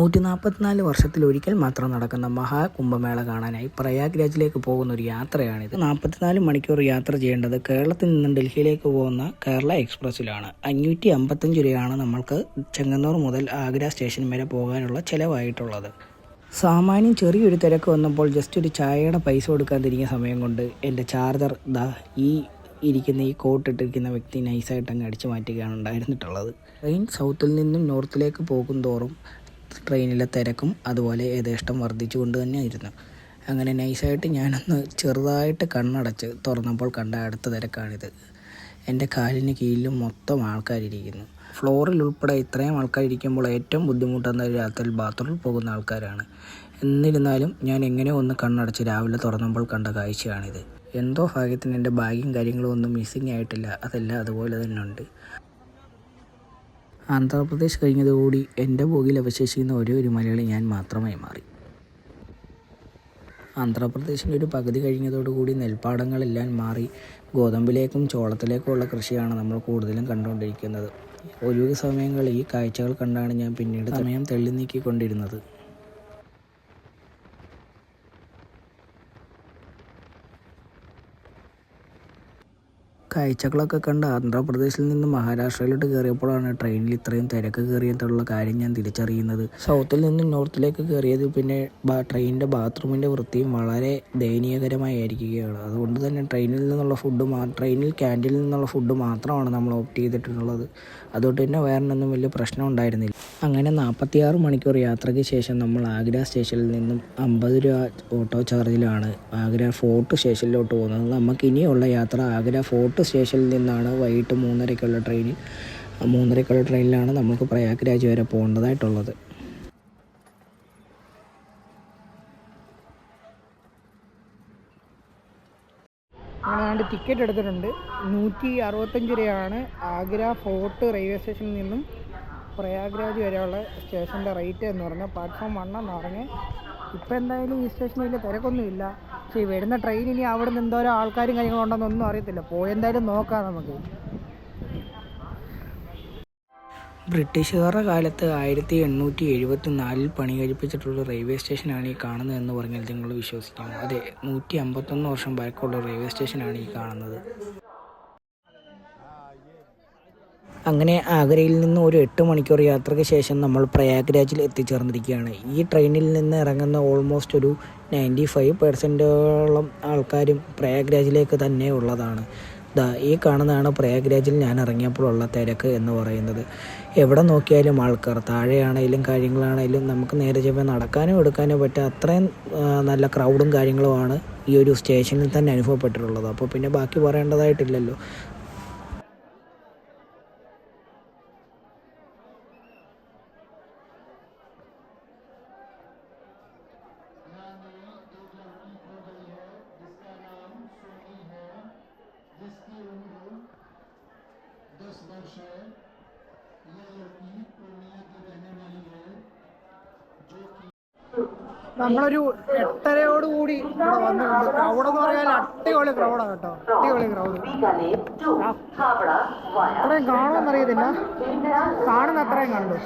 144 വർഷത്തിലൊരിക്കൽ മാത്രം നടക്കുന്ന മഹാകുംഭമേള കാണാനായി പ്രയാഗ്രാജിലേക്ക് പോകുന്ന ഒരു യാത്രയാണിത്. 44 മണിക്കൂർ യാത്ര ചെയ്യേണ്ടത് കേരളത്തിൽ നിന്നും ഡൽഹിയിലേക്ക് പോകുന്ന കേരള എക്സ്പ്രസ്സിലാണ്. 555 രൂപയാണ് നമ്മൾക്ക് ചെങ്ങന്നൂർ മുതൽ ആഗ്ര സ്റ്റേഷൻ വരെ പോകാനുള്ള ചിലവായിട്ടുള്ളത്. സാമാന്യം ചെറിയൊരു തിരക്ക് വന്നപ്പോൾ ജസ്റ്റ് ഒരു ചായയുടെ പൈസ കൊടുക്കാൻ തിരിഞ്ഞ സമയം കൊണ്ട് എൻ്റെ ചാർജർ ഈ കോട്ടിട്ടിരിക്കുന്ന വ്യക്തി നൈസായിട്ട് അങ്ങ് അടിച്ചു മാറ്റുകയാണ് ഉണ്ടായിരുന്നിട്ടുള്ളത്. ട്രെയിൻ സൗത്തിൽ നിന്നും നോർത്തിലേക്ക് പോകും തോറും ട്രെയിനിലെ തിരക്കും അതുപോലെ യഥേഷ്ടം വർദ്ധിച്ചുകൊണ്ട് തന്നെ ആയിരുന്നു. അങ്ങനെ നൈസായിട്ട് ഞാനൊന്ന് ചെറുതായിട്ട് കണ്ണടച്ച് തുറന്നപ്പോൾ കണ്ട അടുത്ത തിരക്കാണിത്. എൻ്റെ കാലിന് കീഴിലും മൊത്തം ആൾക്കാരിയ്ക്കുന്നു. ഫ്ലോറിൽ ഉൾപ്പെടെ ഇത്രയും ആൾക്കാരിയ്ക്കുമ്പോൾ ഏറ്റവും ബുദ്ധിമുട്ടുന്ന രാത്രിയിൽ ബാത്റൂമിൽ പോകുന്ന ആൾക്കാരാണ്. എന്നിരുന്നാലും ഞാൻ എങ്ങനെ ഒന്ന് കണ്ണടച്ച് രാവിലെ തുറന്നപ്പോൾ കണ്ട കാഴ്ചയാണിത്. എന്തോ ഭാഗ്യത്തിന് എൻ്റെ ബാഗും കാര്യങ്ങളും ഒന്നും മിസ്സിങ് ആയിട്ടില്ല. അതെല്ലാം അതുപോലെ തന്നെ ഉണ്ട്. ആന്ധ്രാപ്രദേശ് കഴിഞ്ഞതോടുകൂടി എൻ്റെ ബോഗിയിൽ അവശേഷിക്കുന്ന ഒരേ ഒരു മലയാളി ഞാൻ മാത്രമായി മാറി. ആന്ധ്രാപ്രദേശിൻ്റെ ഒരു പകുതി കഴിഞ്ഞതോടുകൂടി നെൽപ്പാടങ്ങളെല്ലാം മാറി ഗോതമ്പിലേക്കും ചോളത്തിലേക്കുമുള്ള കൃഷിയാണ് നമ്മൾ കൂടുതലും കണ്ടുകൊണ്ടിരിക്കുന്നത്. ഒഴിവ് സമയങ്ങളിൽ ഈ കാഴ്ചകൾ കണ്ടാണ് ഞാൻ പിന്നീട് സമയം തള്ളി നീക്കിക്കൊണ്ടിരുന്നത്. കാഴ്ചകളൊക്കെ കണ്ട് ആന്ധ്രാപ്രദേശിൽ നിന്ന് മഹാരാഷ്ട്രയിലോട്ട് കയറിയപ്പോഴാണ് ട്രെയിനിൽ ഇത്രയും തിരക്ക് കയറിയതുള്ള കാര്യം ഞാൻ തിരിച്ചറിയുന്നത്. സൗത്തിൽ നിന്നും നോർത്തിലേക്ക് കയറിയത് പിന്നെ ട്രെയിനിൻ്റെ ബാത്റൂമിൻ്റെ വൃത്തിയും വളരെ ദയനീയകരമായിരിക്കുകയാണ്. അതുകൊണ്ട് തന്നെ ട്രെയിനിൽ ക്യാൻറ്റീനിൽ നിന്നുള്ള ഫുഡ് മാത്രമാണ് നമ്മൾ ഓപ്റ്റ് ചെയ്തിട്ടുള്ളത്. അതുകൊണ്ട് തന്നെ വേറൊന്നും വലിയ പ്രശ്നം ഉണ്ടായിരുന്നില്ല. അങ്ങനെ 46 മണിക്കൂർ യാത്രയ്ക്ക് ശേഷം നമ്മൾ ആഗ്ര സ്റ്റേഷനിൽ നിന്നും 50 രൂപ ഓട്ടോ ചാർജിലാണ് ആഗ്ര ഫോർട്ട് സ്റ്റേഷനിലോട്ട് പോകുന്നത്. നമുക്കിനിയുള്ള യാത്ര ആഗ്ര ഫോർട്ട് സ്റ്റേഷനിൽ നിന്നാണ് വൈകിട്ട് 3:30-ക്കുള്ള ട്രെയിനിൽ. 3:30-ക്കുള്ള ട്രെയിനിലാണ് നമുക്ക് പ്രയാഗ്രാജ് വരെ പോകേണ്ടതായിട്ടുള്ളത്. അങ്ങനെ ടിക്കറ്റ് എടുത്തിട്ടുണ്ട്. 165 രൂപയാണ് ആഗ്ര ഫോർട്ട് റെയിൽവേ സ്റ്റേഷനിൽ നിന്നും പ്രയാഗ്രാജ് വരെയുള്ള സ്റ്റേഷൻ്റെ റേറ്റ് എന്ന് പറഞ്ഞാൽ. പ്ലാറ്റ്ഫോം 1 എന്ന് പറഞ്ഞ് ഇപ്പോൾ എന്തായാലും ഈ സ്റ്റേഷനിൽ വലിയ തിരക്കൊന്നുമില്ല. പക്ഷേ ഈ വരുന്ന ട്രെയിൻ ഇനി അവിടെ നിന്ന് എന്തോരോ ആൾക്കാരും കാര്യങ്ങളുണ്ടെന്നൊന്നും അറിയത്തില്ല. പോയെന്തായാലും നോക്കാം നമുക്ക്. ബ്രിട്ടീഷുകാരുടെ കാലത്ത് 1874 പണി കഴിപ്പിച്ചിട്ടുള്ള റെയിൽവേ സ്റ്റേഷനാണ് ഈ കാണുന്നതെന്ന് പറഞ്ഞാൽ നിങ്ങൾ വിശ്വസിക്കാം. അതെ, 151 വർഷം പഴക്കമുള്ള റെയിൽവേ സ്റ്റേഷനാണ് ഈ കാണുന്നത്. അങ്ങനെ ആഗ്രയിൽ നിന്ന് ഒരു 8 മണിക്കൂർ യാത്രയ്ക്ക് ശേഷം നമ്മൾ പ്രയാഗ്രാജിൽ എത്തിച്ചേർന്നിരിക്കുകയാണ്. ഈ ട്രെയിനിൽ നിന്ന് ഇറങ്ങുന്ന ഓൾമോസ്റ്റ് ഒരു 95% ആൾക്കാരും പ്രയാഗ്രാജിലേക്ക് തന്നെ ഉള്ളതാണ്. ഈ കാണുന്നതാണ് പ്രയാഗ്രാജിൽ ഞാൻ ഇറങ്ങിയപ്പോഴുള്ള തിരക്ക് എന്ന് പറയുന്നത്. എവിടെ നോക്കിയാലും ആൾക്കാർ, താഴെയാണെങ്കിലും കാര്യങ്ങളാണെങ്കിലും നമുക്ക് നേരെ ചെന്ന് നടക്കാനോ എടുക്കാനോ പറ്റുക അത്രയും നല്ല ക്രൗഡും കാര്യങ്ങളുമാണ് ഈ ഒരു സ്റ്റേഷനിൽ തന്നെ അനുഭവപ്പെട്ടിട്ടുള്ളത്. അപ്പോൾ പിന്നെ ബാക്കി പറയേണ്ടതായിട്ടില്ലല്ലോ. നമ്മളൊരു 8:30 കൂടി ഇവിടെ വന്നിട്ടുണ്ട്. ക്രൗഡെന്ന് പറയാൻ അടിപൊളി ക്രൗഡാണ് കേട്ടോ, അടിപൊളി ക്രൗഡ്. അത്രയും കാണുമെന്നറിയത്തില്ല, കാണുന്ന അത്രയും കണ്ടു.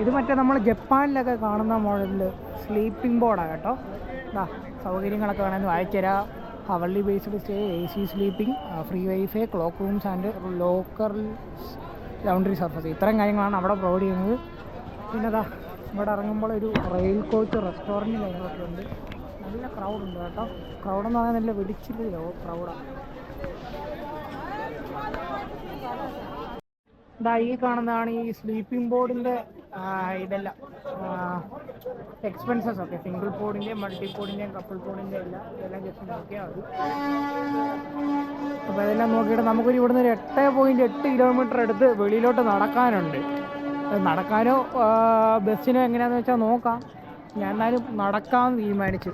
ഇത് മറ്റേ നമ്മൾ ജപ്പാനിലൊക്കെ കാണുന്ന മോഡലിൽ സ്ലീപ്പിംഗ് ബോർഡാണ് കേട്ടോ. സൗകര്യങ്ങളൊക്കെ വേണമെന്ന് വായിച്ചുതരാം. Haveli based stay, AC sleeping, free wifi, cloak rooms and locker laundry service, ഇത്രയും കാര്യങ്ങളാണ് അവിടെ പ്രൊവൈഡ് ചെയ്യുന്നത്. പിന്നെ ഇവിടെ ഇറങ്ങുമ്പോൾ ഒരു റെയിൽ കോച്ച് റെസ്റ്റോറൻറ്റ് കാര്യങ്ങളൊക്കെ ഉണ്ട്. നല്ല ക്രൗഡുണ്ട് കേട്ടോ. ക്രൗഡെന്ന് പറഞ്ഞാൽ നല്ല വെടിച്ചില്ലോ ക്രൗഡാണ്. ഈ കാണുന്നതാണ് ഈ സ്ലീപ്പിംഗ് ബോർഡിൻ്റെ ഇതെല്ലാം എക്സ്പെൻസസ് ഒക്കെ. സിംഗിൾ ബോർഡിൻ്റെയും മൾട്ടി ബോർഡിൻ്റെയും കപ്പിൾ ബോർഡിൻ്റെയും ഇതെല്ലാം ജസ്റ്റ് നോക്കിയാൽ മതി. അപ്പോൾ ഇതെല്ലാം നോക്കിയിട്ട് നമുക്കൊരു ഇവിടുന്ന് ഒരു 8.8 കിലോമീറ്റർ അടുത്ത് വെളിയിലോട്ട് നടക്കാനുണ്ട്. നടക്കാനോ ബസ്സിനോ എങ്ങനെയാണെന്ന് വെച്ചാൽ നോക്കാം. ഞാൻ എന്നാലും നടക്കാമെന്ന് തീരുമാനിച്ചു.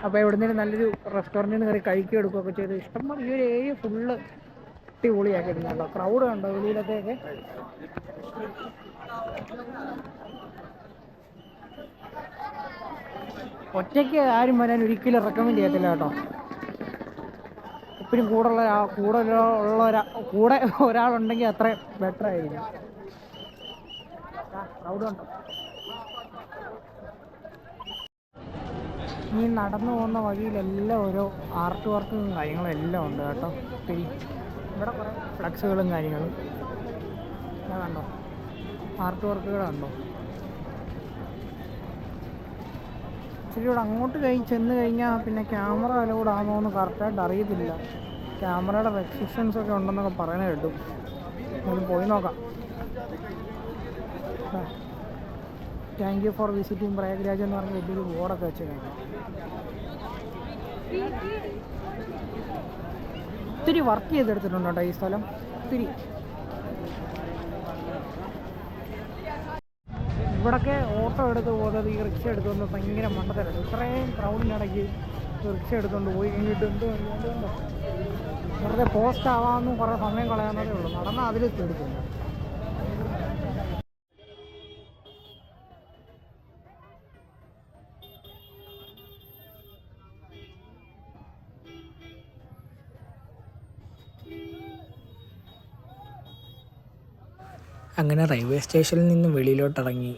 അപ്പോൾ ഇവിടുന്ന് നല്ലൊരു റെസ്റ്റോറൻറ്റിൽ നിന്ന് കയറി കഴിക്കുക എടുക്കുകയൊക്കെ ചെയ്ത് ഇഷ്ടംപോലെ ഈ ഒരു ഏരിയ ഫുള്ള് അടിപൊളിയാക്കിയിട്ടുണ്ട് കേട്ടോ. ക്രൗഡ് കണ്ടോ വെളിയിലത്തേക്ക്. ഒറ്റയ്ക്ക് ആരും വരാൻ ഒരിക്കലും റെക്കമെൻഡ് ചെയ്യത്തില്ല കേട്ടോ. എപ്പോഴും കൂടെ ഒരാളുണ്ടെങ്കിൽ അത്രയും ബെറ്റർ ആയിരിക്കും. ക്രൗഡ് കണ്ടോ? ഈ നടന്നു പോകുന്ന വഴിയിലെല്ലാം ഓരോ ആർട്ട് വർക്കും കാര്യങ്ങളും എല്ലാം ഉണ്ട് കേട്ടോ. ഒത്തിരി ഇവിടെ കുറേ ഫ്ലക്സുകളും കാര്യങ്ങളും കണ്ടോ, ആർട്ട് വർക്കുകളുണ്ടോ. ഇച്ചിരി കൂടെ അങ്ങോട്ട് ചെന്ന് കഴിഞ്ഞാൽ പിന്നെ ക്യാമറ അലൗഡ് ആണോന്ന് കറക്റ്റായിട്ട് അറിയത്തില്ല. ക്യാമറയുടെ റെസ്ട്രിക്ഷൻസ് ഒക്കെ ഉണ്ടെന്നൊക്കെ പറയുന്നത് കേട്ടു. ഒന്ന് പോയി നോക്കാം. Thank you for visiting Prayagraj എന്ന് പറഞ്ഞ വലിയൊരു ബോർഡൊക്കെ വെച്ചിട്ടുണ്ട്. ഒത്തിരി വർക്ക് ചെയ്തെടുത്തിട്ടുണ്ട് കേട്ടോ ഈ സ്ഥലം. ഒത്തിരി ഇവിടൊക്കെ ഓട്ടോ എടുത്ത് പോകുന്നത്, ഈ റിക്ഷ എടുത്തുകൊണ്ട് ഭയങ്കര മണ്ടത്തരണ്ട്. ഇത്രയും ക്രൗഡിനിടയ്ക്ക് റിക്ഷ എടുത്തുകൊണ്ട് പോയി കഴിഞ്ഞിട്ട് എന്തുകൊണ്ടോ വെറുതെ പോസ്റ്റ് ആവാമെന്നും കുറേ സമയം കളയാവുന്നതേ ഉള്ളൂ. നടന്നാൽ അതിൽ എടുക്കില്ല. അങ്ങനെ റെയിൽവേ സ്റ്റേഷനിൽ നിന്ന് വെളിയിലോട്ടിറങ്ങി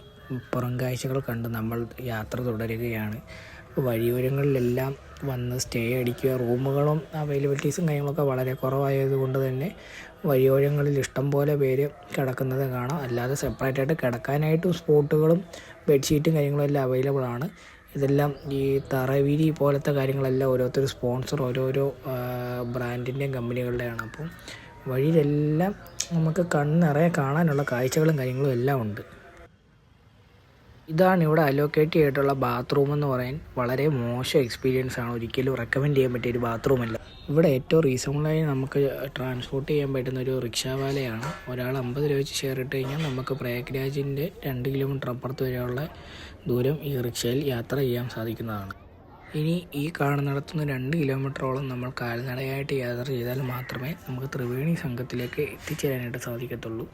പുറം കാഴ്ചകൾ കണ്ട് നമ്മൾ യാത്ര തുടരുകയാണ്. വഴിയോരങ്ങളിലെല്ലാം വന്ന് സ്റ്റേ അടിക്കുക. റൂമുകളും അവൈലബിലിറ്റീസും കാര്യങ്ങളൊക്കെ വളരെ കുറവായതുകൊണ്ട് തന്നെ വഴിയോരങ്ങളിൽ ഇഷ്ടം പോലെ പേര് കിടക്കുന്നത് കാണാം. അല്ലാതെ സെപ്പറേറ്റായിട്ട് കിടക്കാനായിട്ടും സ്പോട്ടുകളും ബെഡ്ഷീറ്റും കാര്യങ്ങളും എല്ലാം അവൈലബിൾ ആണ്. ഇതെല്ലാം ഈ തറവിരി പോലത്തെ കാര്യങ്ങളെല്ലാം ഓരോരുത്തർ സ്പോൺസർ ഓരോരോ ബ്രാൻഡിൻ്റെയും കമ്പനികളുടെയാണ്. അപ്പം വഴിയിലെല്ലാം നമുക്ക് കണ്ണിറയെ കാണാനുള്ള കാഴ്ചകളും കാര്യങ്ങളും എല്ലാം ഉണ്ട്. ഇതാണ് ഇവിടെ അലോക്കേറ്റ് ചെയ്തിട്ടുള്ള ബാത്റൂം എന്ന് പറയാൻ വളരെ മോശം എക്സ്പീരിയൻസ് ആണ്. ഒരിക്കലും റെക്കമെൻഡ് ചെയ്യാൻ പറ്റിയ ഒരു ബാത്റൂമല്ല. ഇവിടെ ഏറ്റവും റീസണബിളായി നമുക്ക് ട്രാൻസ്പോർട്ട് ചെയ്യാൻ പറ്റുന്ന ഒരു റിക്ഷാവാലയാണ്. ഒരാൾ 50 രൂപ വെച്ച് ഷെയർ ഇട്ട് കഴിഞ്ഞാൽ നമുക്ക് പ്രയാഗ്രാജിൻ്റെ 2 കിലോമീറ്റർ അപ്പുറത്ത് വരെയുള്ള ദൂരം ഈ റിക്ഷയിൽ യാത്ര ചെയ്യാൻ സാധിക്കുന്നതാണ്. ഇനി ഈ കാണുന്നിടത്തുനിന്ന് 2 കിലോമീറ്ററോളം നമ്മൾ കാൽനടയായിട്ട് യാത്ര ചെയ്താൽ മാത്രമേ നമുക്ക് ത്രിവേണി സംഘത്തിലേക്ക് എത്തിച്ചേരാനായിട്ട് സാധിക്കത്തുള്ളൂ.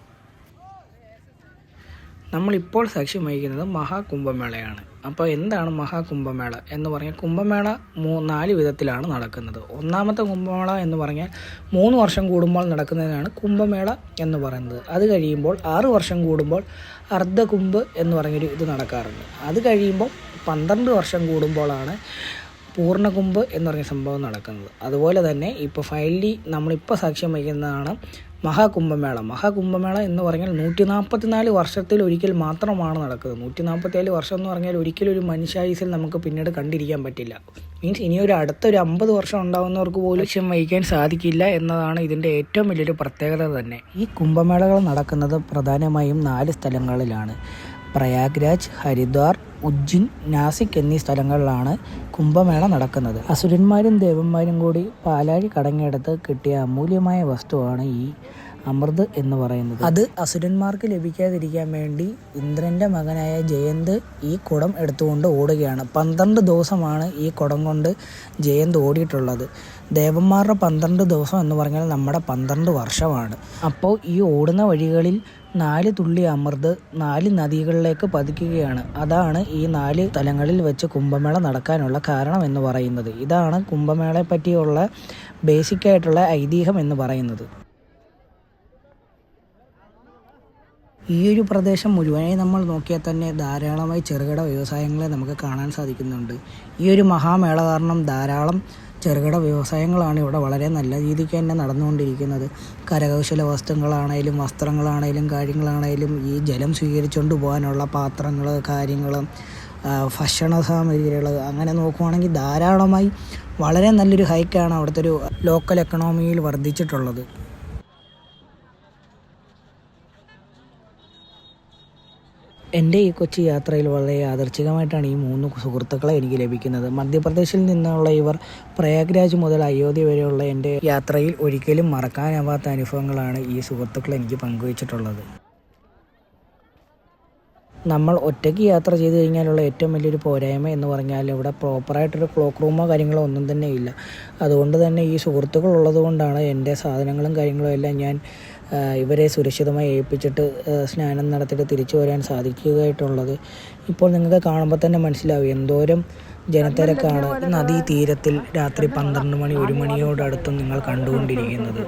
നമ്മളിപ്പോൾ സാക്ഷ്യം വഹിക്കുന്നത് മഹാകുംഭമേളയാണ്. അപ്പോൾ എന്താണ് മഹാകുംഭമേള എന്ന് പറഞ്ഞാൽ, കുംഭമേള 4 വിധത്തിലാണ് നടക്കുന്നത്. ഒന്നാമത്തെ കുംഭമേള എന്ന് പറഞ്ഞാൽ 3 വർഷം കൂടുമ്പോൾ നടക്കുന്നതിനാണ് കുംഭമേള എന്ന് പറയുന്നത്. അത് കഴിയുമ്പോൾ 6 വർഷം കൂടുമ്പോൾ അർദ്ധകുംഭ് എന്ന് പറഞ്ഞൊരു ഇത് നടക്കാറുണ്ട്. അത് കഴിയുമ്പോൾ 12 വർഷം കൂടുമ്പോഴാണ് പൂർണ്ണകുംഭ് എന്ന് പറഞ്ഞ സംഭവം നടക്കുന്നത്. അതുപോലെ തന്നെ ഇപ്പോൾ ഫൈനലി നമ്മളിപ്പോൾ സാക്ഷ്യം വഹിക്കുന്നതാണ് മഹാകുംഭമേള. മഹാകുംഭമേള എന്ന് പറഞ്ഞാൽ 144 വർഷത്തിൽ ഒരിക്കൽ മാത്രമാണ് നടക്കുന്നത്. 144 വർഷം എന്ന് പറഞ്ഞാൽ ഒരിക്കലും ഒരു മനുഷ്യായുസിൽ നമുക്ക് പിന്നീട് കണ്ടിരിക്കാൻ പറ്റില്ല. മീൻസ് ഇനിയൊരു അടുത്തൊരു 50 വർഷം ഉണ്ടാകുന്നവർക്ക് പോലും ലക്ഷ്യം വഹിക്കാൻ സാധിക്കില്ല എന്നതാണ് ഇതിൻ്റെ ഏറ്റവും വലിയൊരു പ്രത്യേകത തന്നെ. ഈ കുംഭമേളകൾ നടക്കുന്നത് പ്രധാനമായും 4 സ്ഥലങ്ങളിലാണ്. പ്രയാഗ്രാജ്, ഹരിദ്വാർ, ഉജ്ജയിൻ, നാസിക് എന്നീ സ്ഥലങ്ങളിലാണ് കുംഭമേള നടക്കുന്നത്. അസുരന്മാരും ദേവന്മാരും കൂടി പാലാഴി കടഞ്ഞെടുത്ത് കിട്ടിയ അമൂല്യമായ വസ്തുവാണ് ഈ അമൃത് എന്ന് പറയുന്നത്. അത് അസുരന്മാർക്ക് ലഭിക്കാതിരിക്കാൻ വേണ്ടി ഇന്ദ്രൻ്റെ മകനായ ജയന്ത് ഈ കുടം എടുത്തുകൊണ്ട് ഓടുകയാണ്. 12 ദിവസമാണ് ഈ കുടം കൊണ്ട് ജയന്ത് ഓടിയിട്ടുള്ളത്. ദേവന്മാരുടെ 12 ദിവസം എന്ന് പറഞ്ഞാൽ നമ്മുടെ 12 വർഷമാണ്. അപ്പോൾ ഈ ഓടുന്ന വഴികളിൽ 4 തുള്ളി അമൃത് 4 നദികളിലേക്ക് പതിക്കുകയാണ്. അതാണ് ഈ 4 സ്ഥലങ്ങളിൽ വെച്ച് കുംഭമേള നടക്കാനുള്ള കാരണം എന്ന് പറയുന്നത്. ഇതാണ് കുംഭമേളയെ പറ്റിയുള്ള ബേസിക്കായിട്ടുള്ള ഐതിഹ്യം എന്ന് പറയുന്നത്. ഈ ഒരു പ്രദേശം മുഴുവനായി നമ്മൾ നോക്കിയാൽ തന്നെ ധാരാളമായി ചെറുകിട വ്യവസായങ്ങളെ നമുക്ക് കാണാൻ സാധിക്കുന്നുണ്ട്. ഈ ഒരു മഹാമേള കാരണം ധാരാളം ചെറുകിട വ്യവസായങ്ങളാണ് ഇവിടെ വളരെ നല്ല രീതിക്ക് തന്നെ നടന്നുകൊണ്ടിരിക്കുന്നത്. കരകൗശല വസ്തുക്കളാണേലും വസ്ത്രങ്ങളാണേലും കാര്യങ്ങളാണേലും ഈ ജലം സ്വീകരിച്ചുകൊണ്ട് പോകാനുള്ള പാത്രങ്ങൾ, കാര്യങ്ങൾ, ഭക്ഷണ സാമഗ്രികൾ, അങ്ങനെ നോക്കുവാണെങ്കിൽ ധാരാളമായി വളരെ നല്ലൊരു ഹൈക്കാണ് അവിടുത്തെ ഒരു ലോക്കൽ എക്കണോമിയിൽ വർദ്ധിച്ചിട്ടുള്ളത്. എൻ്റെ ഈ കൊച്ചി യാത്രയിൽ വളരെ യാദർച്ഛികമായിട്ടാണ് ഈ 3 സുഹൃത്തുക്കളെ എനിക്ക് ലഭിക്കുന്നത്. മധ്യപ്രദേശിൽ നിന്നുള്ള ഇവർ പ്രയാഗ്രാജ് മുതൽ അയോധ്യ വരെയുള്ള എൻ്റെ യാത്രയിൽ ഒരിക്കലും മറക്കാനാവാത്ത അനുഭവങ്ങളാണ് ഈ സുഹൃത്തുക്കൾ എനിക്ക് പങ്കുവച്ചിട്ടുള്ളത്. നമ്മൾ ഒറ്റയ്ക്ക് യാത്ര ചെയ്ത് കഴിഞ്ഞാലുള്ള ഏറ്റവും വലിയൊരു പോരായ്മ എന്ന് പറഞ്ഞാൽ ഇവിടെ പ്രോപ്പറായിട്ടൊരു ക്ലോക്ക് റൂമോ കാര്യങ്ങളോ ഒന്നും തന്നെ ഇല്ല. അതുകൊണ്ട് തന്നെ ഈ സുഹൃത്തുക്കൾ ഉള്ളത് കൊണ്ടാണ് എൻ്റെ സാധനങ്ങളും കാര്യങ്ങളും എല്ലാം ഞാൻ ഇവരെ സുരക്ഷിതമായി ഏൽപ്പിച്ചിട്ട് സ്നാനം നടത്തിയിട്ട് തിരിച്ചു വരാൻ സാധിക്കുകയായിട്ടുള്ളത്. ഇപ്പോൾ നിങ്ങൾക്ക് കാണുമ്പോൾ തന്നെ മനസ്സിലാവും എന്തോരം ജനത്തിരക്കാണ് നദീ തീരത്തിൽ രാത്രി 12 മണി 1 മണിയോടടുത്തും നിങ്ങൾ കണ്ടുകൊണ്ടിരിക്കുന്നത്.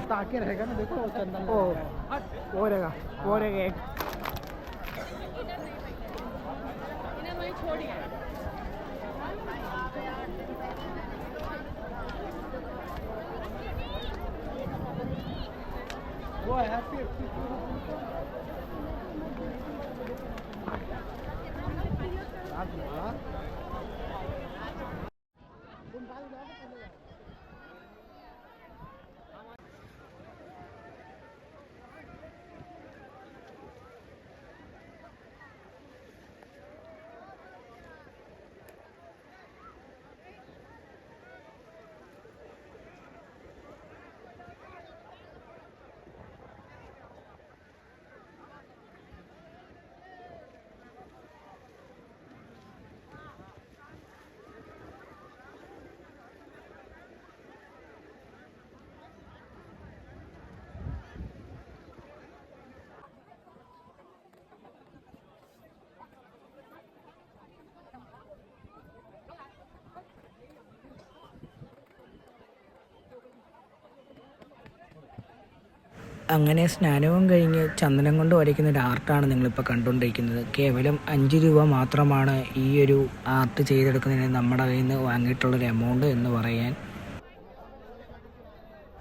അങ്ങനെ സ്നാനവും കഴിഞ്ഞ് ചന്ദനം കൊണ്ട് വരയ്ക്കുന്ന ഒരു ആർട്ടാണ് നിങ്ങളിപ്പോൾ കണ്ടുകൊണ്ടിരിക്കുന്നത്. കേവലം 5 രൂപ മാത്രമാണ് ഈ ഒരു ആർട്ട് ചെയ്തെടുക്കുന്നതിന് നമ്മുടെ കയ്യിൽ നിന്ന് വാങ്ങിയിട്ടുള്ളൊരു എമൗണ്ട് എന്ന് പറയാൻ.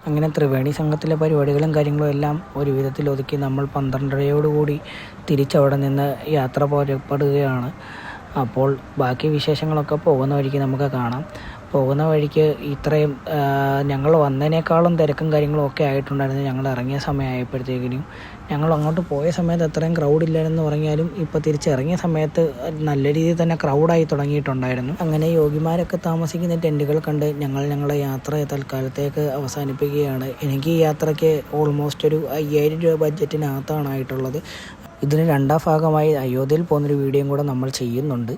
അങ്ങനെ ത്രിവേണി സംഘത്തിലെ പരിപാടികളും കാര്യങ്ങളും എല്ലാം ഒരു വിധത്തിൽ ഒതുക്കി നമ്മൾ 12:30 തിരിച്ചവിടെ നിന്ന് യാത്ര പുറപ്പെടുകയാണ്. അപ്പോൾ ബാക്കി വിശേഷങ്ങളൊക്കെ പോകുന്ന വഴിക്ക് നമുക്ക് കാണാം. പോകുന്ന വഴിക്ക് ഇത്രയും ഞങ്ങൾ വന്നതിനേക്കാളും തിരക്കും കാര്യങ്ങളും ഒക്കെ ആയിട്ടുണ്ടായിരുന്നു ഞങ്ങൾ ഇറങ്ങിയ സമയമായപ്പോഴത്തേക്കിനും. ഞങ്ങൾ അങ്ങോട്ട് പോയ സമയത്ത് അത്രയും ക്രൗഡില്ലായിരുന്നു പറഞ്ഞാലും ഇപ്പോൾ തിരിച്ചിറങ്ങിയ സമയത്ത് നല്ല രീതിയിൽ തന്നെ ക്രൗഡായി തുടങ്ങിയിട്ടുണ്ടായിരുന്നു. അങ്ങനെ യോഗിമാരൊക്കെ താമസിക്കുന്ന ടെൻറ്റുകൾ കണ്ട് ഞങ്ങളുടെ യാത്ര തൽക്കാലത്തേക്ക് അവസാനിപ്പിക്കുകയാണ്. എനിക്ക് ഈ യാത്രയ്ക്ക് ഓൾമോസ്റ്റ് ഒരു 5000 രൂപ ബഡ്ജറ്റിനകത്താണ് ആയിട്ടുള്ളത്. ഇതിന് രണ്ടാം ഭാഗമായി അയോധ്യയിൽ പോകുന്നൊരു വീഡിയോയും കൂടെ നമ്മൾ ചെയ്യുന്നുണ്ട്.